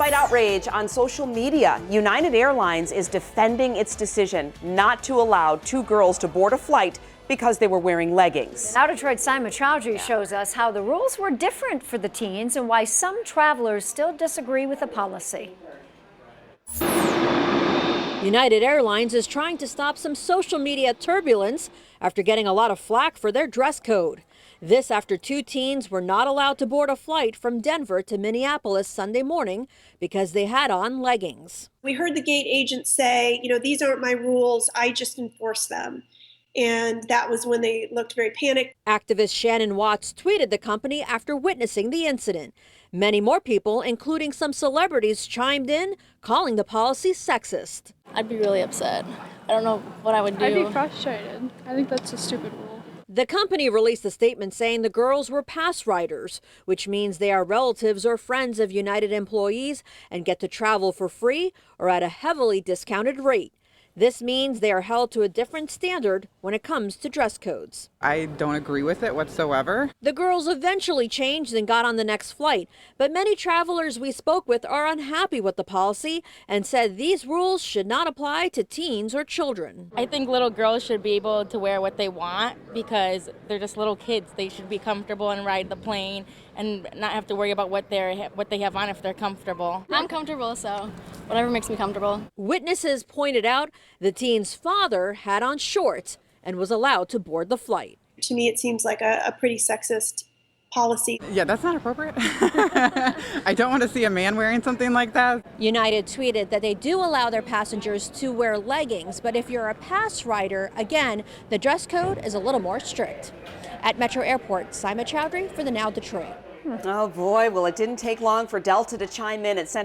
Despite outrage on social media, United Airlines is defending its decision not to allow two girls to board a flight because they were wearing leggings. Now Detroit's Simon Chowdhury shows us how the rules were different for the teens and why some travelers still disagree with the policy. United Airlines is trying to stop some social media turbulence after getting a lot of flack for their dress code. This after two teens were not allowed to board a flight from Denver to Minneapolis Sunday morning because they had on leggings. We heard the gate agent say, these aren't my rules, I just enforce them. And that was when they looked very panicked. Activist Shannon Watts tweeted the company after witnessing the incident. Many more people, including some celebrities, chimed in, calling the policy sexist. I'd be really upset. I don't know what I would do. I'd be frustrated. I think that's a stupid rule. The company released a statement saying the girls were pass riders, which means they are relatives or friends of United employees and get to travel for free or at a heavily discounted rate. This means they are held to a different standard when it comes to dress codes. I don't agree with it whatsoever. The girls eventually changed and got on the next flight, but many travelers we spoke with are unhappy with the policy and said these rules should not apply to teens or children. I think little girls should be able to wear what they want because they're just little kids. They should be comfortable and ride the plane and not have to worry about what they have on if they're comfortable. I'm comfortable, so whatever makes me comfortable. Witnesses pointed out the teen's father had on shorts and was allowed to board the flight. To me, it seems like a pretty sexist policy. Yeah, that's not appropriate. I don't want to see a man wearing something like that. United tweeted that they do allow their passengers to wear leggings, but if you're a pass rider, again, the dress code is a little more strict. At Metro Airport, Simon Chowdhury for the Now Detroit. Oh boy, well, it didn't take long for Delta to chime in. It sent